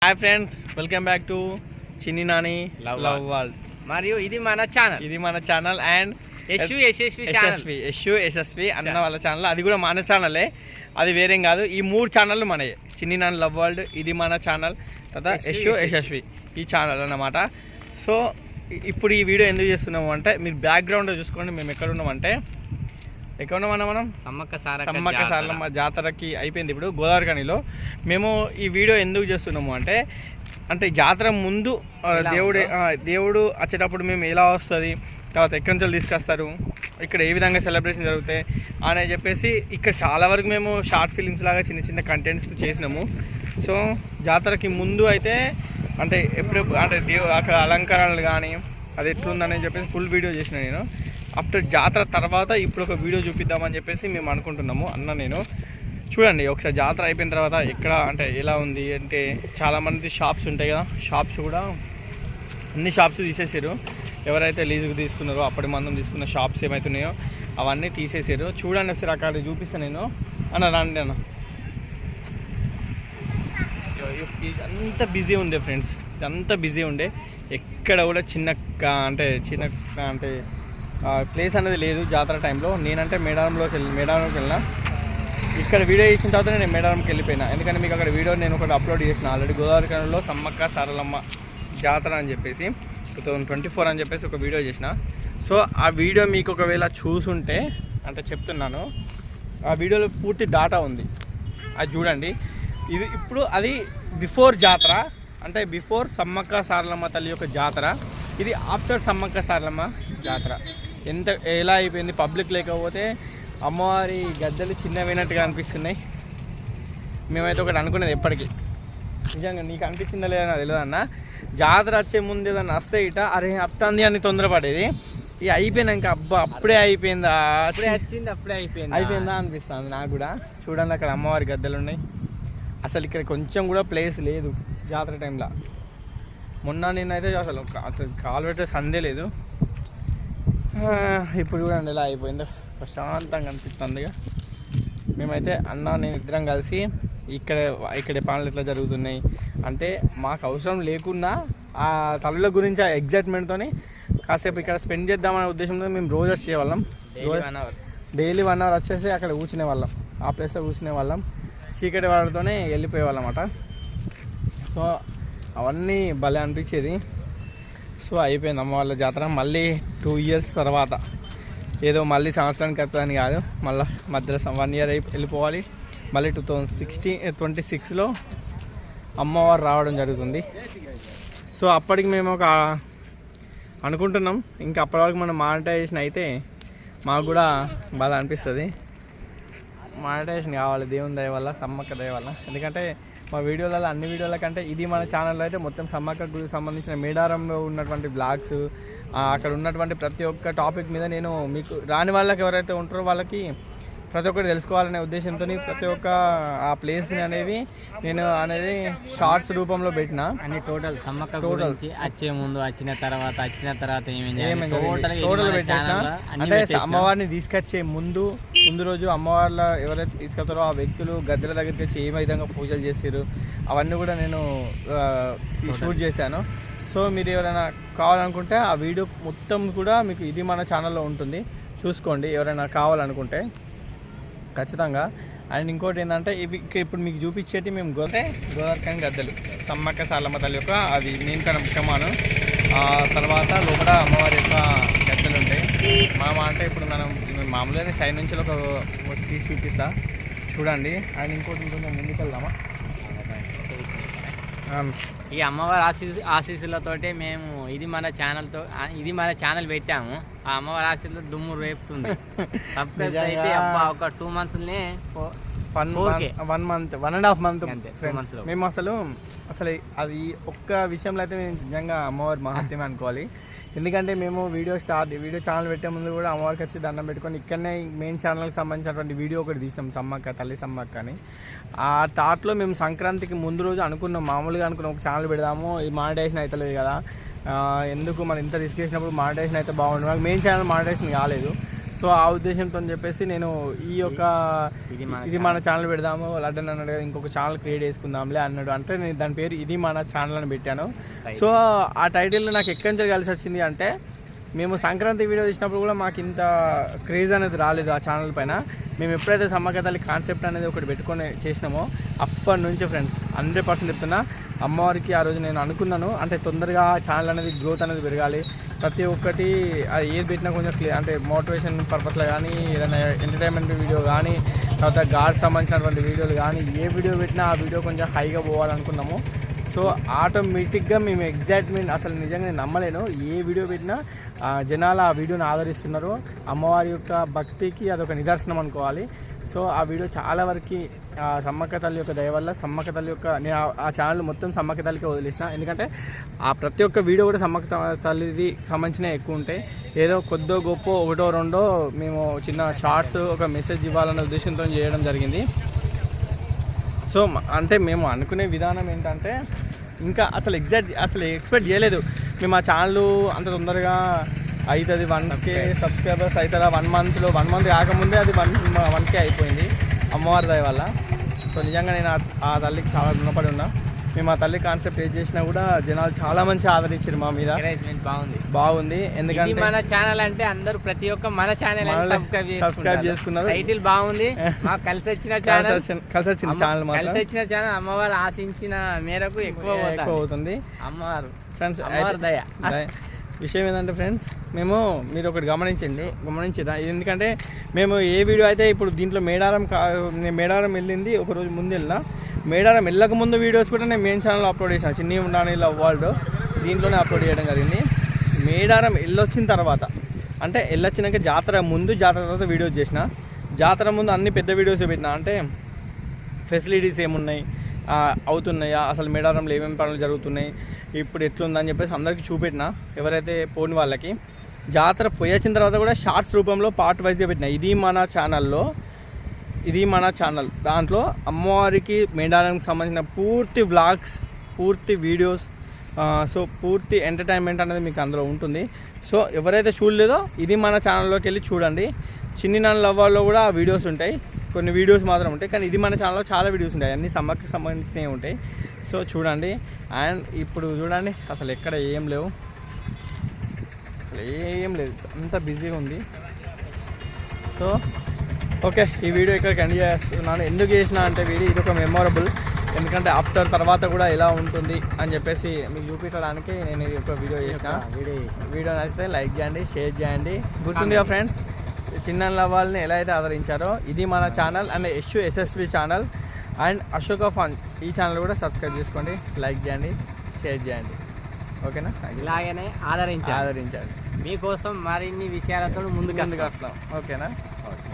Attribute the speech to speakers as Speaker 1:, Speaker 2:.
Speaker 1: Hi friends, welcome back to చిన్ని Nani love world.
Speaker 2: మరియు ఇది మన ఛానల్
Speaker 1: అండ్ యశస్వి అన్న వాళ్ళ ఛానల్. అది కూడా మన ఛానలే, అది వేరేం కాదు. ఈ 3 ఛానళ్ళు మనయే. చిన్ని నాని లవ్ వరల్డ్, ఇది మన ఛానల్, తర్వాత యశస్వి ఈ ఛానల్ అన్నమాట. సో ఇప్పుడు ఈ వీడియో ఎందుకు చేస్తున్నాము అంటే, మీరు బ్యాక్గ్రౌండ్ చూసుకోండి. మేము ఎక్కడ ఉన్నామంటే, ఎక్కడ ఉన్నామన్నా మనం
Speaker 2: సమ్మక్క
Speaker 1: సారలమ్మ జాతరకి అయిపోయింది ఇప్పుడు గోదావరిఖనిలో. మేము ఈ వీడియో ఎందుకు చేస్తున్నాము అంటే జాతర ముందు దేవుడు వచ్చేటప్పుడు మేము ఎలా వస్తుంది, తర్వాత ఎక్కడి నుంచి తీసుకొస్తారు, ఇక్కడ ఏ విధంగా సెలబ్రేషన్ జరుగుతాయి అని చెప్పేసి ఇక్కడ చాలా వరకు మేము షార్ట్ ఫిలిమ్స్ లాగా చిన్న చిన్న కంటెంట్స్ చేసినాము. సో జాతరకి ముందు అయితే అంటే ఎప్పుడు అంటే అక్కడ అలంకరణలు కానీ అది ఎట్లుందని చెప్పేసి ఫుల్ వీడియో చేసిన నేను. ఆఫ్టర్ జాతర తర్వాత ఇప్పుడు ఒక వీడియో చూపిద్దామని చెప్పేసి మేము అనుకుంటున్నాము అన్న నేను. చూడండి ఒకసారి జాతర అయిపోయిన తర్వాత ఎక్కడ అంటే ఎలా ఉంది అంటే, చాలామంది షాప్స్ ఉంటాయి కదా, షాప్స్ కూడా అన్ని షాప్స్ తీసేసారు. ఎవరైతే లీజుకు తీసుకున్నారో అప్పటి మందం తీసుకున్న షాప్స్ ఏమవుతున్నాయో అవన్నీ తీసేసారు. చూడండి ఒకసారి అక్కడ చూపిస్తాను నేను. అన్న రండి అన్న. అంత బిజీ ఉండే ఫ్రెండ్స్, అంత బిజీ ఉండే. ఎక్కడ కూడా చిన్న ప్లేస్ అనేది లేదు జాతర టైంలో. నేనంటే మేడారంలోకి వెళ్ళినా. ఇక్కడ వీడియో చేసిన తర్వాత నేను మేడారంకి వెళ్ళిపోయినా, ఎందుకంటే మీకు అక్కడ వీడియో నేను ఒకటి అప్లోడ్ చేసిన ఆల్రెడీ. గోదావరిఖనిలో సమ్మక్క సారలమ్మ జాతర అని చెప్పేసి 2024 అని చెప్పేసి ఒక వీడియో చేసిన. సో ఆ వీడియో మీకు ఒకవేళ చూసుంటే అంటే చెప్తున్నాను, ఆ వీడియోలో పూర్తి డాటా ఉంది, అది చూడండి. ఇది ఇప్పుడు అది బిఫోర్ జాతర, అంటే బిఫోర్ సమ్మక్క సారలమ్మ తల్లి యొక్క జాతర. ఇది ఆఫ్టర్ సమ్మక్క సారలమ్మ జాతర. ఎలా అయిపోయింది, పబ్లిక్ లేకపోతే అమ్మవారి గద్దెలు చిన్నవైనట్టుగా అనిపిస్తున్నాయి. మేమైతే ఒకటి అనుకునేది ఎప్పటికీ, నిజంగా నీకు అనిపించిందా లేదా నాకు తెలియదు అన్న. జాతర వచ్చే ముందు ఏదన్నా వస్తే ఇట అరే అత్తంది అని తొందరపడేది. ఇక అయిపోయినాక అబ్బా అప్పుడే అయిపోయిందా అనిపిస్తుంది నాకు కూడా. చూడండి అక్కడ అమ్మవారి గద్దెలు ఉన్నాయి. అసలు ఇక్కడ కొంచెం కూడా ప్లేస్ లేదు జాతర టైంలో. మొన్న నేనైతే అసలు కాలు పెట్టే సందే లేదు. ఇప్పుడు చూడండి ఎలా అయిపోయిందో, ప్రశాంతంగా అనిపిస్తుంది. మేమైతే అన్న నేను ఇద్దరం కలిసి ఇక్కడ పనులు ఎట్లా జరుగుతున్నాయి అంటే, మాకు అవసరం లేకున్నా ఆ తల్లుల గురించి ఆ ఎగ్జైట్మెంట్తో కాసేపు ఇక్కడ స్పెండ్ చేద్దామనే ఉద్దేశంతో మేము రోజు వచ్చేవాళ్ళం. డైలీ 1 అవర్ వచ్చేసి అక్కడ కూర్చునే వాళ్ళం, ఆ ప్లేస్లో కూర్చునే వాళ్ళం. చీకటి వాళ్ళతోనే వెళ్ళిపోయేవాళ్ళం అన్నమాట. సో అవన్నీ భలే అనిపించేది. సో అయిపోయింది అమ్మ వాళ్ళ జాతర. మళ్ళీ 2 ఇయర్స్ తర్వాత, ఏదో మళ్ళీ సంవత్సరానికి వస్తుందని కాదు, మళ్ళీ మధ్యలో 1 ఇయర్ వెళ్ళిపోవాలి. మళ్ళీ 2026లో అమ్మవారు రావడం జరుగుతుంది. సో అప్పటికి మేము ఒక అనుకుంటున్నాం, ఇంకా అప్పటి వరకు మనం మానిటైజేషన్ అయితే మాకు కూడా బాగా అనిపిస్తుంది. మానిటైజేషన్ కావాలి దేవుని దయ వల్ల, సమ్మక్క దయ వల్ల. ఎందుకంటే మా వీడియోలలో అన్ని వీడియోల కంటే ఇది మన ఛానల్లో అయితే మొత్తం సమ్మక్కకు సంబంధించిన మేడారంలో ఉన్నటువంటి బ్లాగ్స్, అక్కడ ఉన్నటువంటి ప్రతి ఒక్క టాపిక్ మీద నేను మీకు రాని వాళ్ళకి ఎవరైతే ఉంటారో వాళ్ళకి ప్రతి ఒక్కటి తెలుసుకోవాలనే ఉద్దేశంతో ప్రతి ఒక్క ఆ ప్లేస్ని నేను షార్ట్స్ రూపంలో పెట్టిన
Speaker 2: అన్ని టోటల్ సమ్మక్క గురించి వచ్చే ముందు, వచ్చిన తర్వాత
Speaker 1: టోటల్ పెట్టేసిన. అంటే అమ్మవారిని తీసుకొచ్చే ముందు రోజు అమ్మవార్ల ఎవరైతే తీసుకొస్తారో ఆ వ్యక్తులు గద్దెల దగ్గరికి వచ్చి ఏ విధంగా పూజలు చేశారు అవన్నీ కూడా నేను షూట్ చేశాను. సో మీరు ఎవరైనా కావాలనుకుంటే ఆ వీడియో మొత్తం కూడా మీకు ఇది మన ఛానల్లో ఉంటుంది, చూసుకోండి ఎవరైనా కావాలనుకుంటే ఖచ్చితంగా. అండ్ ఇంకోటి ఏంటంటే ఇప్పుడు మీకు చూపించేటి మేము గోదావరిఖని గద్దెలు, సమ్మక్క సారలమ్మ తల్లి యొక్క అది నేను కన్నా ముఖ్యమాను. తర్వాత లోపల అమ్మవారి యొక్క గద్దెలు ఉంటాయి. అంటే ఇప్పుడు మనం మామూలుగా సైడ్ నుంచి ఒక తీసి చూపిస్తా చూడండి. అండ్ ఇంకోటి ఇంకొంచెం ముందుకు వెళ్దామా.
Speaker 2: ఈ అమ్మవారి ఆశీస్సులతోటే మేము ఇది మన ఛానల్ పెట్టాము. ఆ అమ్మవారి ఆశీస్సులో దుమ్ము రేపుతుంది. అయితే ఒక 2 monthsనే
Speaker 1: 1.5 month మేము అసలు అది ఒక్క విషయంలో అయితే మేము నిజంగా అమ్మవారి మహత్యమే అనుకోవాలి. ఎందుకంటే మేము వీడియో ఛానల్ పెట్టే ముందు కూడా అమ్మవారికి వచ్చి దండం పెట్టుకొని ఇక్కడనే మెయిన్ ఛానల్కి సంబంధించినటువంటి వీడియో ఒకటి తీసినాం, సమ్మక్క తల్లి సమ్మక్క అని. ఆ థాట్లో మేము సంక్రాంతికి ముందు రోజు మామూలుగా అనుకున్నాం ఒక ఛానల్ పెడదాము, ఈ మానిటైజేషన్ అవుతలేదు కదా, ఎందుకు మనం ఇంత రిస్క్ చేసినప్పుడు మానిటైజేషన్ అయితే బాగుంటుంది. మాకు మెయిన్ ఛానల్ మానిటైజేషన్ కాలేదు. సో ఆ ఉద్దేశంతో చెప్పేసి నేను ఈ యొక్క ఇది మన ఛానల్ పెడదాము లడ్డన్ అన్నాడు కదా, ఇంకొక ఛానల్ క్రియేట్ చేసుకుందాంలే అన్నాడు. అంటే నేను దాని పేరు ఇది మన ఛానల్ అని పెట్టాను. సో ఆ టైటిల్ నాకు ఎక్కడి నుంచి కలిసి వచ్చింది అంటే, మేము సంక్రాంతి వీడియో తీసినప్పుడు కూడా మాకు ఇంత క్రేజ్ అనేది రాలేదు ఆ ఛానల్ పైన. మేము ఎప్పుడైతే సమ్మక్క తల్లి కాన్సెప్ట్ అనేది ఒకటి పెట్టుకొని చేసినామో అప్పటి నుంచి ఫ్రెండ్స్ 100% చెప్తున్నా, అమ్మవారికి ఆ రోజు నేను అనుకున్నాను, అంటే తొందరగా ఛానల్ అనేది గ్రోత్ అనేది పెరగాలి. ప్రతి ఒక్కటి అది ఏది పెట్టినా కొంచెం అంటే మోటివేషన్ పర్పస్లో కానీ, ఏదైనా ఎంటర్టైన్మెంట్ వీడియో కానీ, తర్వాత గాడ్ సంబంధించినటువంటి వీడియోలు కానీ, ఏ వీడియో పెట్టినా ఆ వీడియో కొంచెం హైగా పోవాలనుకున్నాము. సో ఆటోమేటిక్గా మేము ఎగ్జైట్మెంట్ అసలు నిజంగా నమ్మలేను, ఏ వీడియో పెట్టినా జనాలు ఆ వీడియోని ఆదరిస్తున్నారు. అమ్మవారి యొక్క భక్తికి అదొక నిదర్శనం అనుకోవాలి. సో ఆ వీడియో చాలా వరకు సమ్మక్క తల్లి యొక్క దయ వల్ల, సమ్మక్క తల్లి యొక్క నేను ఆ ఛానల్ మొత్తం సమ్మక్క తల్లికి వదిలేసిన. ఎందుకంటే ఆ ప్రతి ఒక్క వీడియో కూడా సమ్మక్క తల్లిది సంబంధించినవి ఎక్కువ ఉంటాయి. ఏదో కొద్దో గొప్ప ఒకటో రెండో మేము చిన్న షార్ట్స్ ఒక మెసేజ్ ఇవ్వాలన్న ఉద్దేశంతో చేయడం జరిగింది. సో అంటే మేము అనుకునే విధానం ఏంటంటే, ఇంకా అసలు ఎక్స్పెక్ట్ చేయలేదు మేము ఆ ఛానల్ అంత తొందరగా అవుతుంది 1K సబ్స్క్రైబర్స్ అవుతుందా 1 మంత్ కాకముందే అది 1K అయిపోయింది అమ్మవారి దయ వల్ల. సో నిజంగా నేను ఆ తల్లికి చాలా రుణపడి ఉన్నా. మేము ఆ తల్లి కాన్సెప్ట్ ఏం చేసినా కూడా జనాలు చాలా మంచి ఆదరించారు మా మీద. బాగుంది ఎందుకంటే
Speaker 2: మన ఛానల్ అంటే అందరూ ప్రతి ఒక్క మన ఛానల్
Speaker 1: సబ్స్క్రైబ్ చేసుకున్నారు.
Speaker 2: టైటిల్ బాగుంది, మాకు కలిసి వచ్చిన ఛానల్ అమ్మవారు ఆశించిన మేరకు ఎక్కువ
Speaker 1: అవుతుంది
Speaker 2: అమ్మవారు
Speaker 1: ఫ్రెండ్స్.
Speaker 2: అమ్మవారి దయ.
Speaker 1: విషయం ఏంటంటే ఫ్రెండ్స్, మీరు ఒకటి గమనించిరా, ఎందుకంటే మేము ఏ వీడియో అయితే ఇప్పుడు దీంట్లో మేడారం వెళ్ళింది ఒకరోజు ముందు వెళ్ళినా, మేడారం వెళ్ళక ముందు వీడియోస్ కూడా నేను మెయిన్ ఛానల్లో అప్లోడ్ చేసాను. చిన్ని ఉండాలి వరల్డ్ దీంట్లోనే అప్లోడ్ చేయడం జరిగింది. మేడారం వెళ్ళొచ్చిన తర్వాత అంటే వెళ్ళొచ్చినాక జాతర ముందు జాతర తర్వాత వీడియోస్ చేసిన. జాతర ముందు అన్ని పెద్ద వీడియోస్ పెట్టినా, అంటే ఫెసిలిటీస్ ఏమున్నాయి, అవుతున్నాయా, అసలు మేడారంలో ఏమేమి పనులు జరుగుతున్నాయి, ఇప్పుడు ఎట్లుందని చెప్పేసి అందరికీ చూపెట్టిన, ఎవరైతే పోని వాళ్ళకి. జాతర పోయొచ్చిన తర్వాత కూడా షార్ట్స్ రూపంలో పార్ట్ వైజ్గా పెట్టిన. ఇది మన ఛానల్ దాంట్లో అమ్మవారికి మేడారానికి సంబంధించిన పూర్తి వ్లాగ్స్, పూర్తి వీడియోస్, సో పూర్తి ఎంటర్టైన్మెంట్ అనేది మీకు అందులో ఉంటుంది. సో ఎవరైతే చూడలేదో ఇది మన ఛానల్లోకి వెళ్ళి చూడండి. చిన్ని నాన్న లవ్వాల్లో కూడా వీడియోస్ ఉంటాయి, కొన్ని వీడియోస్ మాత్రం ఉంటాయి, కానీ ఇది మన ఛానల్లో చాలా వీడియోస్ ఉంటాయి, అన్నీ సమ్మక్కకి సంబంధించినవి ఉంటాయి. సో చూడండి. అండ్ ఇప్పుడు చూడండి అసలు ఎక్కడ ఏం లేవు, అంత బిజీగా ఉంది. సో ఓకే, ఈ వీడియో ఇక్కడికి ఎండ్ చేస్తున్నాను. ఎందుకు చేసిన అంటే ఇది ఒక మెమొరబుల్, ఎందుకంటే ఆఫ్టర్ తర్వాత కూడా ఎలా ఉంటుంది అని చెప్పేసి మీకు చూపించడానికి నేను ఇది ఒక వీడియో చేసిన. వీడియో నచ్చితే లైక్ చేయండి, షేర్ చేయండి. గుర్తుందిగా ఫ్రెండ్స్, చిన్న లవ్వాల్ని ఎలా అయితే ఆదరించారో ఇది మన channel and SSV channel and Ashoka fun ఈ ఛానల్ కూడా సబ్స్క్రైబ్ చేసుకోండి, లైక్ చేయండి, షేర్ చేయండి. ఓకేనా?
Speaker 2: ఇలాగనే ఆదరించండి.
Speaker 1: మీకోసం
Speaker 2: మరిన్ని విషయాలతో ముందుకు వస్తాం.
Speaker 1: ఓకేనా?
Speaker 2: ఓకే.